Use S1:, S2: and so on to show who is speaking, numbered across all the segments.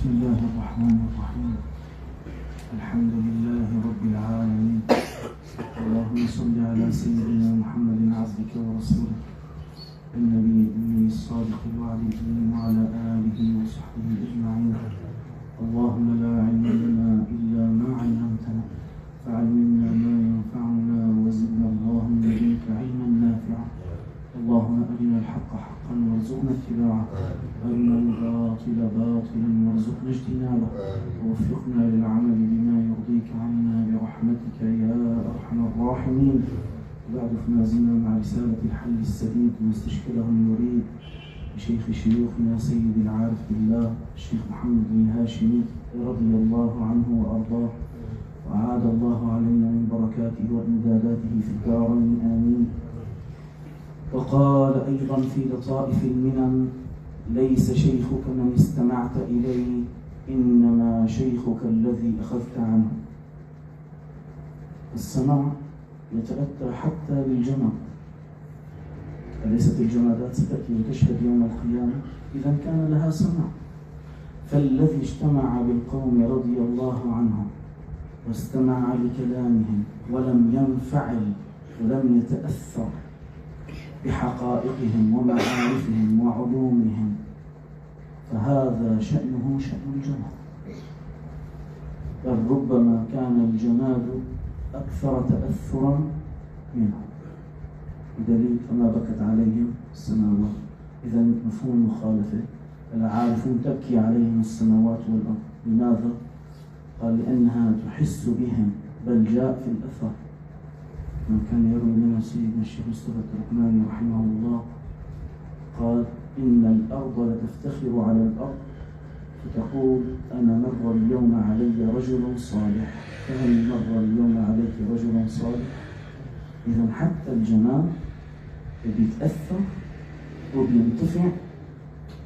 S1: بسم الله الرحمن الرحيم. الحمد لله رب العالمين. اللهم صل على سيدنا محمد عبدك ورسولك النبي الأمي الصادق الوعد الأمين وعلى آله وصحبه أجمعين. اللهم لا علم لنا إلا ما علمتنا فعلمنا ما ينفعنا وزدنا اللهم لدنك علما نافعا. اللهم أرنا الحق حقا وارزقنا اتباعه، أرنا الباطل باطلا وارزقنا اجتنابه، ووفقنا للعمل بما يرضيك عنا برحمتك يا أرحم الراحمين. بعد فما زلنا مع رسالة الحل السديد واستشكله المريد لشيخ شيوخنا سيد العارف بالله الشيخ محمد بن هاشمي رضي الله عنه وأرضاه، وأعاد الله علينا من بركاته وإمداداته في الدارين آمين. وقال أيضا في لطائف المنن: ليس شيخك من استمعت إليه، إنما شيخك الذي أخذت عنه. السمع يتأتى حتى بالجماد، أليست الجمادات ستأتي وتشهد يوم القيامة؟ إذا كان لها سمع. فالذي اجتمع بالقوم رضي الله عنهم واستمع لكلامهم ولم ينفعل ولم يتأثر بحقائقهم ومعارفهم وعلومهم، فهذا شأنه شأن الجماد، بل ربما كان الجماد أكثر تأثرا منه، بدليل فما بكت عليهم السماوات. إذا مفهوم مخالفة، العارفون تبكي عليهم السماوات والأرض. لماذا؟ قال: لأنها تحس بهم، بل جاء في الأثر من كان يروي لنا سيدنا الشيخ مصطفى التركماني رحمه الله، قال: إن الأرض لتفتخر على الأرض فتقول: أنا مر اليوم علي رجل صالح، فهل مر اليوم عليك رجل صالح؟ إذا حتى الجمال بيتأثر وبينتفع،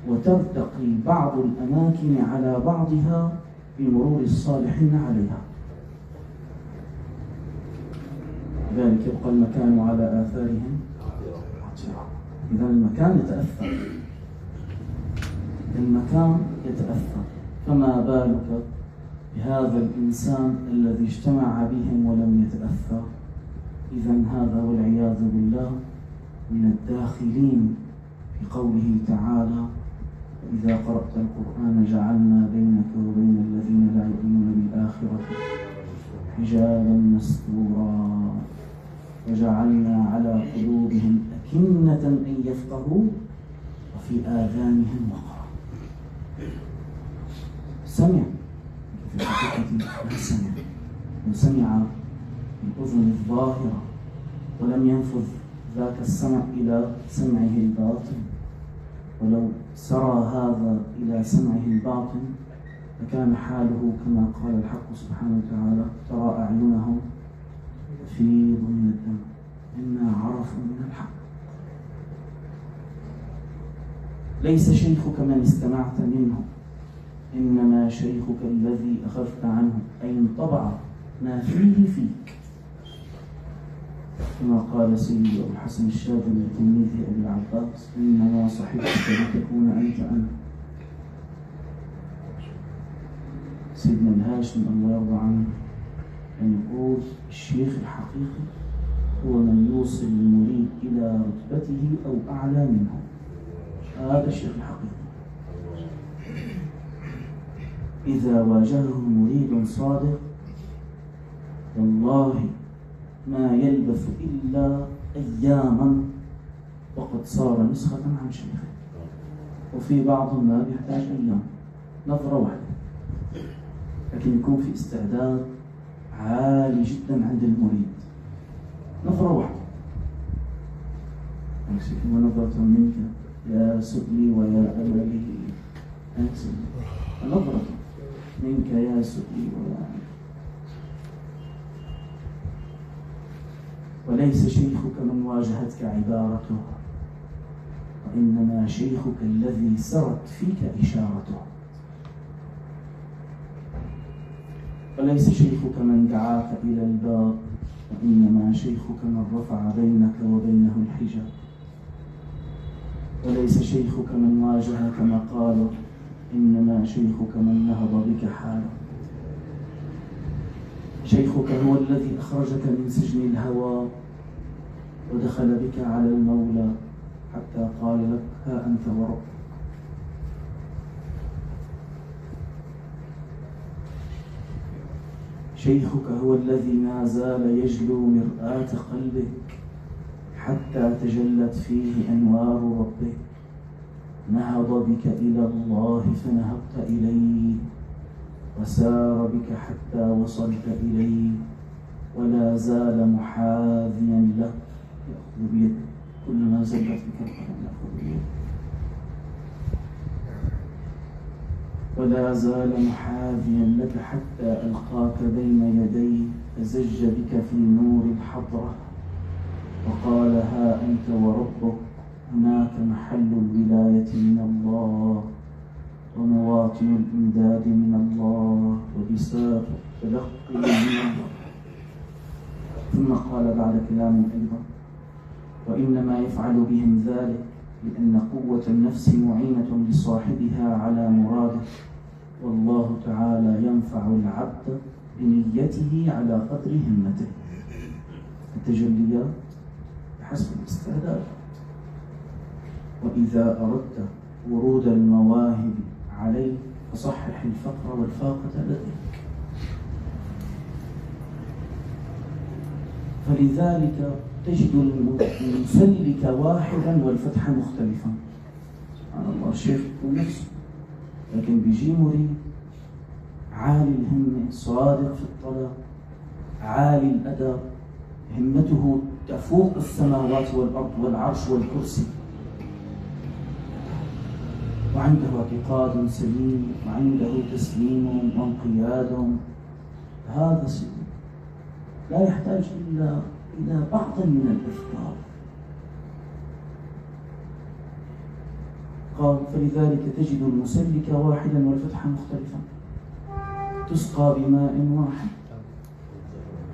S1: وترتقي بعض الأماكن على بعضها بمرور الصالحين عليها، ذلك يبقى المكان على آثارهم. إذا المكان يتأثر، المكان يتأثر، فما بالك بهذا الإنسان الذي اجتمع بهم ولم يتأثر؟ إذا هذا والعياذ بالله من الداخلين في قوله تعالى: وإذا قرأت القرآن جعلنا بينك وبين الذين لا يؤمنون بالآخرة حجابا مستورا وجعلنا على قلوبهم أكنة أن يفقهوا وفي آذانهم وقرا. سمع في الحقيقة ما سمع، وسمع بالأذن الظاهرة ولم ينفذ ذاك السمع إلى سمعه الباطن، ولو سرى هذا إلى سمعه الباطن فكان حاله كما قال الحق سبحانه وتعالى: ترى أعينهم تفيض من الدم مما عرفوا من الحق. ليس شيخك من استمعت منه، إنما شيخك الذي أخذت عنه، أي انطبع ما فيه فيك، كما قال سيدي أبو الحسن الشاذلي لتلميذه أبي العباس: إنما صحبتك لتكون أنت أنا. سيدنا الهاشم الله يرضى عنه أن يقول: الشيخ الحقيقي هو من يوصل المريد إلى رتبته أو أعلى منه، هذا الشيخ الحقيقي. إذا واجهه مريد صادق والله ما يلبث إلا أياما وقد صار نسخة عن شيخه، وفي بعض ما يحتاج أيام، نظرة واحدة، لكن يكون في استعداد عالي جدا عند المريد، نظرة واحدة. أمسكنا نظرة منك يا سؤلي ويا أملي، نظرة منك يا سؤلي ويا أملي. وليس شيخك من واجهتك عبارته، وإنما شيخك الذي سرت فيك إشارته. وليس شيخك من دعاك إلى الباب، وإنما شيخك من رفع بينك وبينه الحجاب. وليس شيخك من واجهك مقاله، إنما شيخك من نهض بك حاله. شيخك هو الذي أخرجك من سجن الهوى ودخل بك على المولى حتى قال لك ها أنت وربك. شيخك هو الذي ما زال يجلو مرآة قلبك حتى تجلت فيه أنوار ربك. نهض بك إلى الله فنهضت إليه، وسار بك حتى وصلت إليه، ولا زال محاذيا لك يأخذ بيدك كلما زلت بك القدم يأخذ بيدك، ولا زال محاذيا لك حتى ألقاك بين يديه فزج بك في نور الحضرة وقال ها أنت وربك. هناك محل الولاية من الله ومواطن الإمداد من الله وبساط التلقي من الله. ثم قال بعد كلام أيضا وإنما يفعل بهم ذلك لأن قوة النفس معينة لصاحبها على مراده، والله تعالى ينفع العبد بنيته على قدر همته. التجليات بحسب الاستعداد. وإذا أردت ورود المواهب عليك فصحح الفقر والفاقة لديك. فلذلك تجد المسلك واحدا والفتح مختلفا. سبحان الله، الشيخ يكون نفسه لكن بيجي مريد عالي الهمة صادق في الطلب عالي الأدب، همته تفوق السماوات والأرض والعرش والكرسي، وعنده اعتقاد سليم وعنده تسليم وانقياد. هذا لا يحتاج إلا إلى بعض من الأذكار. قال فلذلك تجد المسلك واحدا والفتح مختلفا، تسقى بماء واحد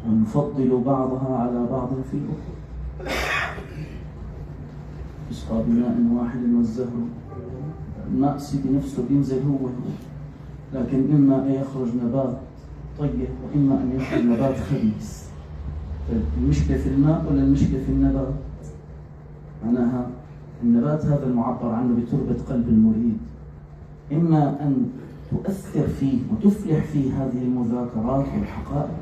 S1: ونفضل بعضها على بعض في الأخرى. تسقى بماء واحد والزهر الماء بنفسه بينزل هو، لكن إما أن يخرج نبات طيب وإما أن يخرج نبات خبيث. المشكلة في الماء ولا المشكلة في النبات؟ معناها النبات هذا المعبر عنه بتربة قلب المريد، إما أن تؤثر فيه وتفلح في هذه المذاكرات والحقائق،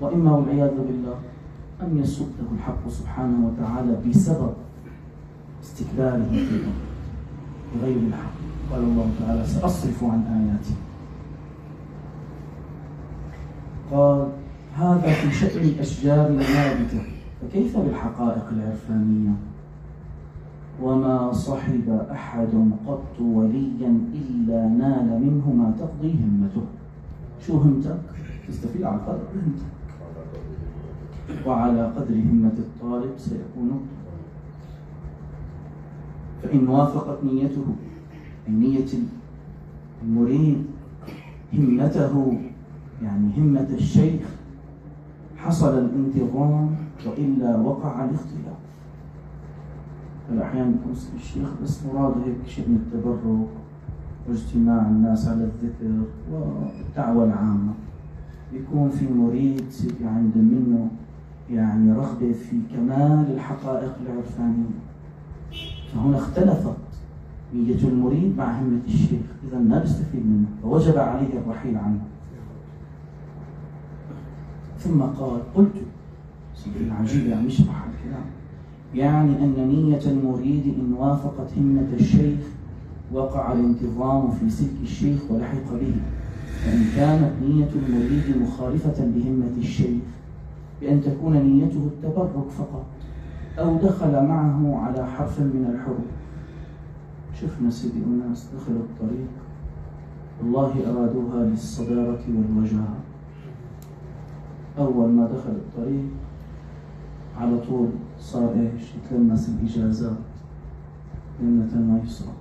S1: وإما والعياذ بالله أن يصده الحق سبحانه وتعالى بسبب استكباره فيه بغير الحق. قال الله تعالى سأصرف عن آياتي. قال هذا في شأن الأشجار النابتة، فكيف بالحقائق العرفانية؟ وما صحب أحد قط وليا إلا نال منه ما تقضي همته. شو همتك؟ تستفيد على قدر همتك، وعلى قدر همة الطالب سيكون. فإن وافقت نيته أي نية المريد همته يعني همة الشيخ حصل الانتظام، وإلا وقع الاختلاف. فالأحيان يكون الشيخ بس مراده هيك شيء من التبرك واجتماع الناس على الذكر والدعوة العامة، يكون في مريد عند منه يعني رغبة في كمال الحقائق العرفانية، فهنا اختلفت نية المريد مع همة الشيخ، إذا ما بيستفيد منه فوجب عليه الرحيل عنه. ثم قال قلت عجيب يعني يشرح الكلام، يعني أن نية المريد إن وافقت همة الشيخ وقع الانتظام في سلك الشيخ ولحق به، وإن كانت نية المريد مخالفة بهمة الشيخ بأن تكون نيته التبرك فقط أو دخل معه على حرف من الحروف. شفنا سيدي أناس دخلوا الطريق والله أرادوها للصدارة والوجاهة، أول ما دخل الطريق على طول صار إيش يتلمس الإجازات يمنة ما يسرى.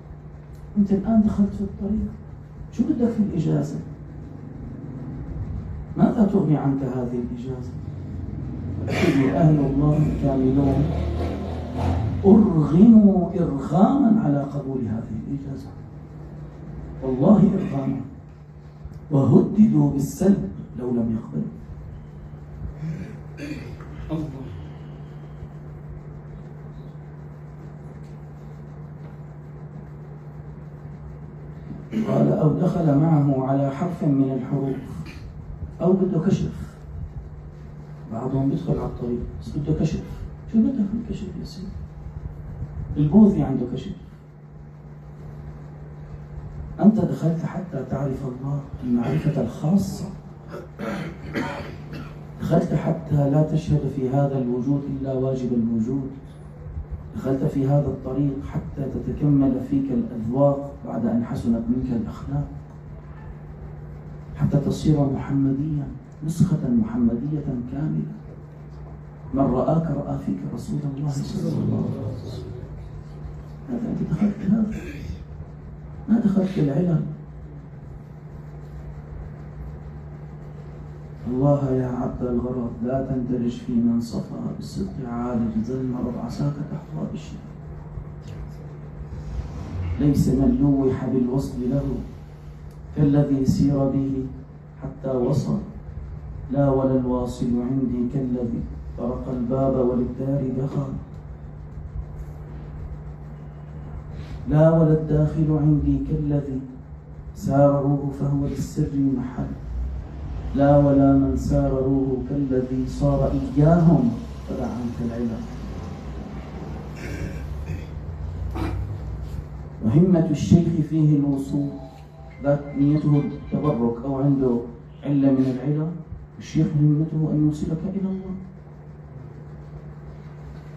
S1: أنت الآن دخلت في الطريق، شو بدك في الإجازة؟ ماذا تغني عنك هذه الإجازة؟ أهل الله الكاملون أرغموا إرغاما على قبول هذه الإجازة. والله إرغاما، وهددوا بالسلب لو لم يقبلوا.
S2: الله.
S1: قال أو دخل معه على حرف من الحروف أو بده كشف. بعضهم بيدخل على الطريق بس بده كشف. شو بدك من كشف يا سيدي؟ البوذي عنده كشف. أنت دخلت حتى تعرف الله المعرفة الخاصة، دخلت حتى لا تشهد في هذا الوجود إلا واجب الوجود، دخلت في هذا الطريق حتى تتكمل فيك الأذواق بعد أن حسنت منك الأخلاق، حتى تصير محمديا، نسخة محمدية كاملة. من رآك رأى فيك رسول الله صلى الله عليه وسلم. هذا أنت دخلت هذا، ما دخلت العلل. الله يا عبد الغرض لا تندرج في من صفى بالصدق عالج ذا المرض عساك تحظى بالشفاء. ليس من لوح بالوصل له كالذي سير به حتى وصل، لا ولا الواصل عندي كالذي طرق الباب وللدار دخل، لا ولا الداخل عندي كالذي ساره فهو للسر محل، لا ولا من ساره كالذي صار إياهم فدع عنك العلم. وهمة الشيخ فيه الوصول، ذات نيته التبرك أو عنده علة من العلم، الشيخ همته أن يوصلك إلى الله.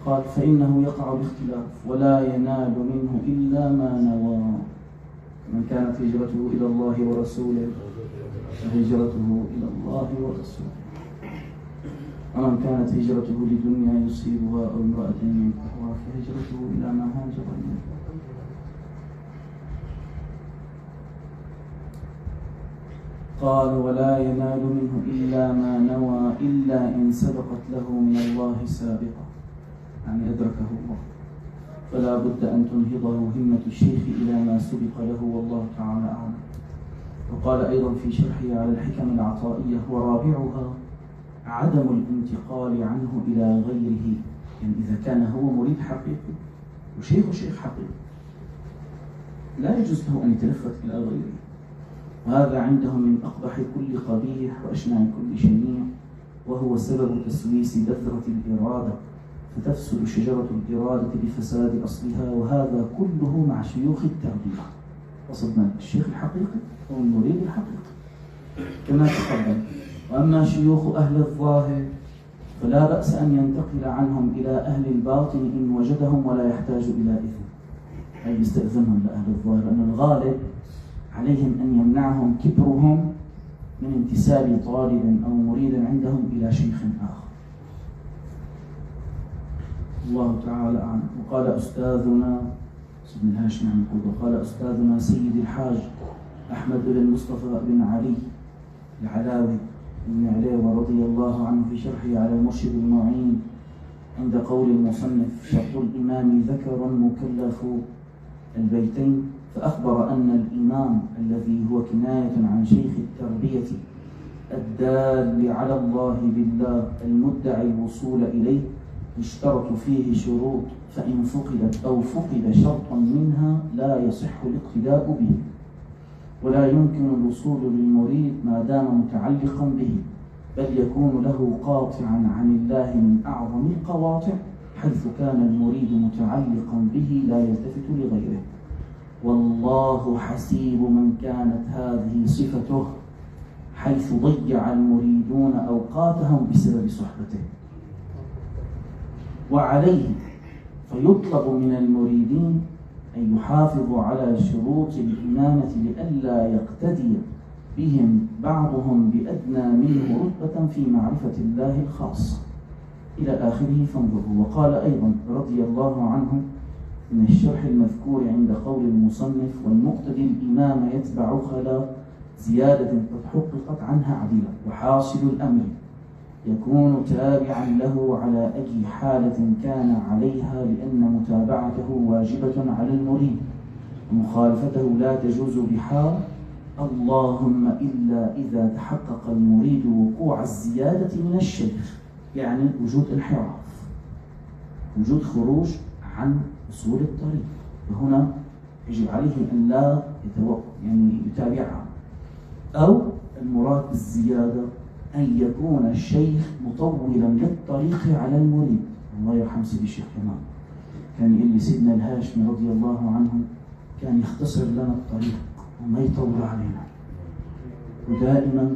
S1: قال فإنه يقع باختلاف ولا ينال منه إلا ما نوى. من كانت هجرته إلى الله ورسوله فهجرته إلى الله ورسوله، ومن كانت هجرته لدنيا يصيبها أو امرأة ينكحها فهجرته إلى ما هاجر إليه. قال ولا ينال منه إلا ما نوى إلا إن سبقت له من الله سابقة، يعني أدركه الله، فلا بد أن تنهضه همة الشيخ إلى ما سبق له والله تعالى أعلم. وقال أيضا في شرحه على الحكم العطائية ورابعها عدم الانتقال عنه إلى غيره، يعني إذا كان هو مريد حقيقي وشيخ حقيقي لا يجوز له أن يتلفت إلى غيره، وهذا عندهم من أقبح كل قبيح وأشنع كل شنيع، وهو سبب تسويس بذرة الإرادة فتفسد شجرة الإرادة بفساد أصلها، وهذا كله مع شيوخ التربية. قصدنا الشيخ الحقيقي أو المريد الحقيقي كما تقدم. وأما شيوخ أهل الظاهر فلا بأس أن ينتقل عنهم إلى أهل الباطن إن وجدهم ولا يحتاج إلى إذن، أي يستأذنهم لأهل الظاهر، لأن الغالب عليهم أن يمنعهم كبرهم من انتساب طالب أو مريد عندهم إلى شيخ آخر. الله تعالى أعلم. وقال أستاذنا ابن هاشم عن قوة، وقال أستاذنا سيد الحاج أحمد بن مصطفى بن علي العلاوي بن عليوة رضي الله عنه في شرحه على المرشد المعين عند قول المصنف شرط الإمام ذكر مكلف البيتين، فأخبر أن الإمام الذي هو كناية عن شيخ التربية الدال على الله بالله المدعي الوصول إليه يشترط فيه شروط، فإن فقدت أو فقد شرط منها لا يصح الاقتداء به، ولا يمكن الوصول للمريد ما دام متعلقا به، بل يكون له قاطعا عن الله من أعظم القواطع حيث كان المريد متعلقا به لا يلتفت لغيره. والله حسيب من كانت هذه صفته، حيث ضيع المريدون أوقاتهم بسبب صحبته. وعليه فيطلب من المريدين أن يحافظوا على شروط الإمامة لئلا يقتدي بهم بعضهم بأدنى منه رتبة في معرفة الله الخاصة إلى آخره. فانظروا. وقال أيضا رضي الله عنه من الشرح المذكور عند قول المصنف والمقتدي الإمام يتبع خلا زيادة قد حققت عنها عديلة، وحاصل الأمر يكون تابعا له على أي حالة كان عليها، لأن متابعته واجبة على المريد ومخالفته لا تجوز بحال، اللهم إلا إذا تحقق المريد وقوع الزيادة من الشيخ، يعني وجود انحراف، وجود خروج عن أصول الطريق، وهنا يجب عليه أن لا يتابعها. أو المراد بالزيادة أن يكون الشيخ مطولا للطريق على المريد. الله يرحم سيدي الشيخ كمان كان يقول لي سيدنا الهاشمي رضي الله عنه كان يختصر لنا الطريق وما يطول علينا، ودائما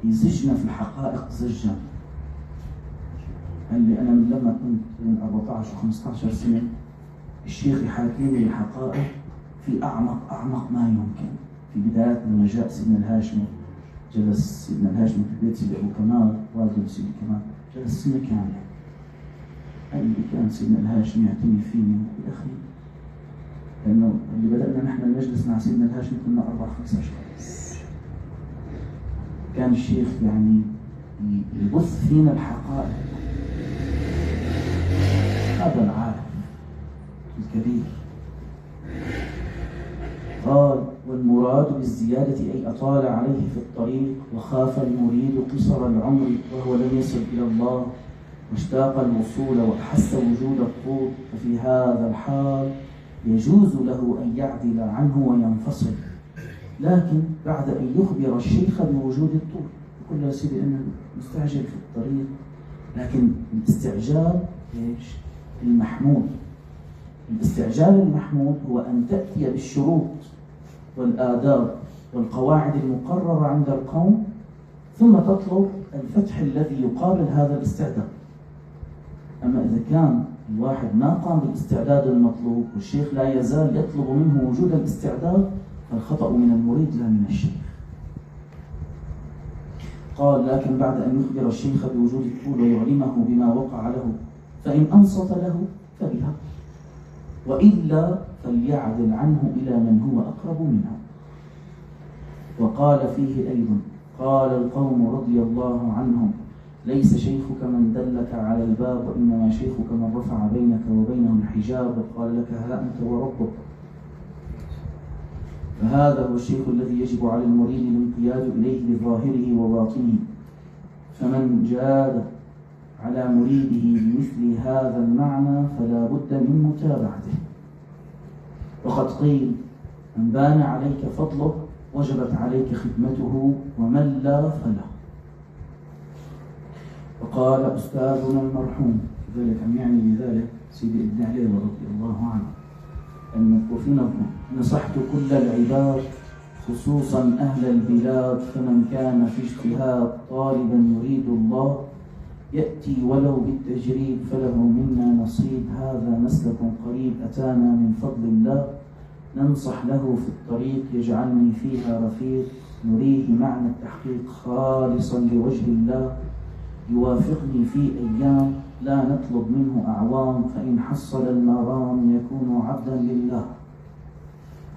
S1: يزجنا في الحقائق زجا. قال لي أنا من لما كنت من 14 و 15 سنة الشيخ يحاكي لي الحقائق في أعمق ما يمكن. في بداية لما جاء سيدنا الهاشمي، جلس سيدنا الهاشمي في بيت سيدي أبو كمال، والده سيدي كمال، جلس سنة كاملة. قال لي كان سيدنا الهاشمي يعتني فيني يا أخي، لأنه اللي بدأنا نحن المجلس مع سيدنا الهاشمي كنا 4-5 أشخاص. كان الشيخ يبث فينا الحقائق. هذا العالم الكبير. قال: والمراد بالزيادة أي أطال عليه في الطريق وخاف المريد قصر العمر وهو لم يصل إلى الله واشتاق الوصول وأحس وجود الطول، ففي هذا الحال يجوز له أن يعدل عنه وينفصل، لكن بعد أن يخبر الشيخ بوجود الطول. يقول له: سيدي أنا مستعجل في الطريق، لكن الاستعجال إيش؟ المحمود. الاستعجال المحمود هو أن تأتي بالشروط والآداب والقواعد المقررة عند القوم، ثم تطلب الفتح الذي يقابل هذا الاستعداد. أما إذا كان الواحد ما قام بالاستعداد المطلوب والشيخ لا يزال يطلب منه وجود الاستعداد، فالخطأ من المريد لا من الشيخ. قال: لكن بعد أن يخبر الشيخ بوجود الطول ويعلمه بما وقع له، فإن أنصت له فبها، وإلا فليعدل عنه إلى من هو أقرب منه. وقال فيه أيضا: قال القوم رضي الله عنهم: ليس شيخك من دلك على الباب، وإنما شيخك من رفع بينك وبينه الحجاب وقال لك ها أنت وربك. فهذا هو الشيخ الذي يجب على المريد الانقياد إليه بظاهره وباطنه. فمن جاد على مريده بمثل هذا المعنى فلا بد من متابعته. وقد قيل: من بان عليك فضله وجبت عليك خدمته، ومن لا فلا. وقال أستاذنا المرحوم ذلك يعني بذلك سيدي ابن علي رضي الله عنه أن وفي نظمه: نصحت كل العباد خصوصا أهل البلاد، فمن كان في اجتهاد طالبا يريد الله يأتي ولو بالتجريب فله منا نصيب. هذا مسلك قريب أتانا من فضل الله، ننصح له في الطريق يجعلني فيها رفيق، نريه معنى التحقيق خالصا لوجه الله، يوافقني في أيام لا نطلب منه أعوام، فإن حصل المرام يكون عبدا لله.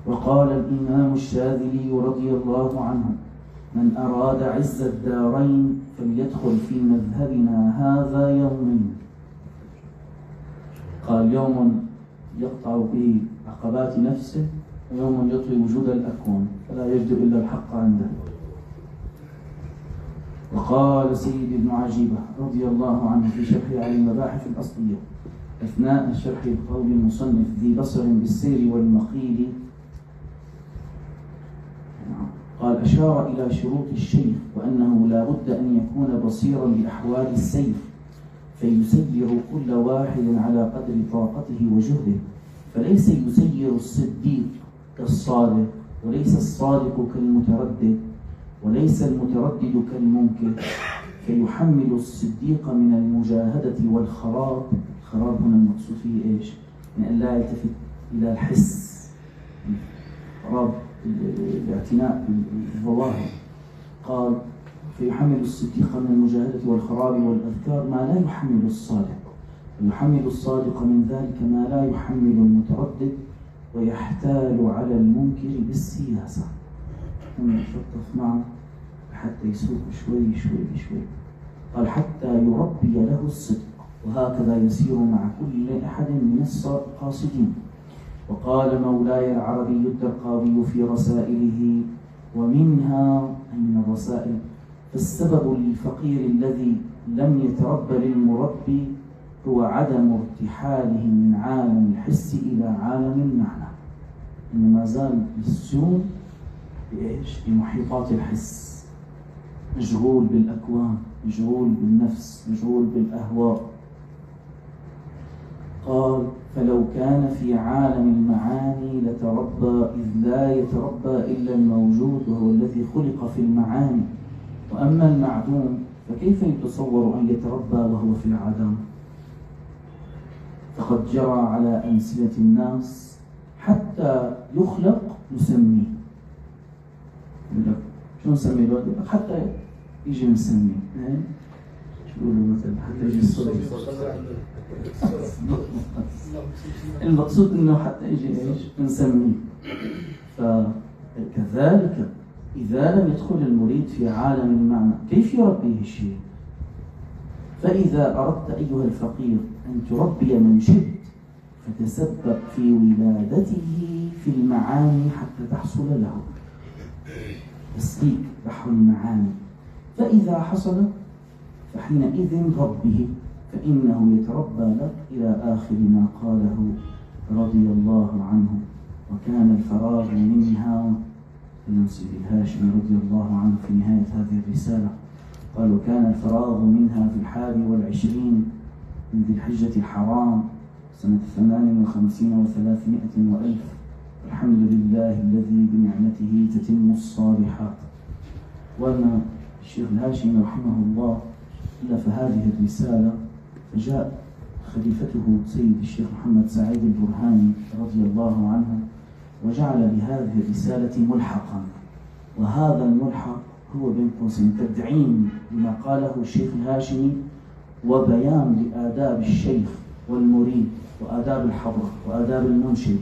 S1: وقال الإمام الشاذلي رضي الله عنه: من أراد عز الدارين فليدخل في مذهبنا هذا يومين. قال: يوم يقطع به عقبات نفسه، ويوم يطوي وجود الأكوان فلا يجد إلا الحق عنده. وقال سيد ابن عجيبة رضي الله عنه في شرحه على المباحث الأصلية أثناء شرح قول المصنف: ذي بصر بالسير والمقيل. قال: أشار إلى شروط الشيخ، وأنه لا بد أن يكون بصيرا بأحوال السير، فيسير كل واحد على قدر طاقته وجهده، فليس يسير الصديق كالصادق، وليس الصادق كالمتردد، وليس المتردد كالمنكر، فيحمل الصديق من المجاهدة والخراب. الخراب هنا المقصود فيه إيش؟ يعني أن لا يلتفت إلى الحس، خراب الاعتناء بالظواهر. قال: فيحمل الصديق من المجاهدة والخراب والأذكار ما لا يحمل الصادق، ويحمل الصادق من ذلك ما لا يحمل المتردد، ويحتال على المنكر بالسياسة. يشطف معه حتى يسوق شوي شوي شوي. قال: حتى يربي له الصدق، وهكذا يسير مع كل أحد من القاصدين. وقال مولاي العربي الدرقاوي في رسائله: ومنها أي من الرسائل: فالسبب للفقير الذي لم يتربى للمربي هو عدم ارتحاله من عالم الحس إلى عالم المعنى. إن ما زال السون بإيش؟ بمحيطات الحس، مشغول بالأكوان، مشغول بالنفس، مشغول بالأهواء. قال: فلو كان في عالم المعاني لتربى، إذ لا يتربى إلا الموجود وهو الذي خلق في المعاني، وأما المعدوم فكيف يتصور أن يتربى وهو في العدم؟ فقد جرى على ألسنة الناس حتى يخلق نسميه. شو نسميه الولد؟ حتى يجي نسميه. شو يقولوا مثلا؟ حتى يجي الصبي. المقصود انه حتى يجي ايش؟ نسميه. فكذلك إذا لم يدخل المريد في عالم المعنى كيف يربيه الشيء؟ فإذا أردت أيها الفقير أن تربي من شئت فتسبب في ولادته في المعاني حتى تحصل له تسليك بحر المعاني. فإذا حصل فحينئذ ربه، فإنه يتربى لك إلى آخر ما قاله رضي الله عنه: وكان الفراغ منها. المنصب الهاشمي رضي الله عنه في نهاية هذه الرسالة قال: وكان الفراغ منها في 21 من ذي الحجة الحرام سنة 58 و300 وألف. الحمد لله الذي بنعمته تتم الصالحات. وأن الشيخ الهاشمي رحمه الله ألف هذه الرسالة، فجاء خليفته سيد الشيخ محمد سعيد البرهاني رضي الله عنه وجعل لهذه الرسالة ملحقا، وهذا الملحق هو بين قوسين تدعيم لما قاله الشيخ الهاشمي وبيان لآداب الشيخ والمريد وآداب الحضرة وآداب المنشد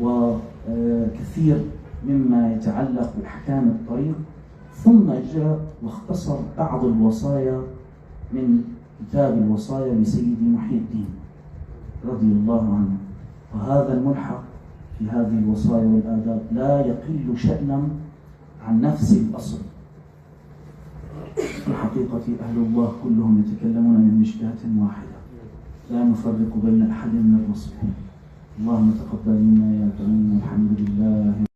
S1: وكثير مما يتعلق بأحكام الطريق. ثم جاء واختصر بعض الوصايا من كتاب الوصايا لسيدي محي الدين رضي الله عنه. وهذا الملحق في هذه الوصايا والآداب لا يقل شأنا عن نفس الأصل. في الحقيقة أهل الله كلهم يتكلمون من مشكاة واحدة، لا نفرق بين أحد من الرسل. اللهم تقبل منا يا كريم، والحمد لله.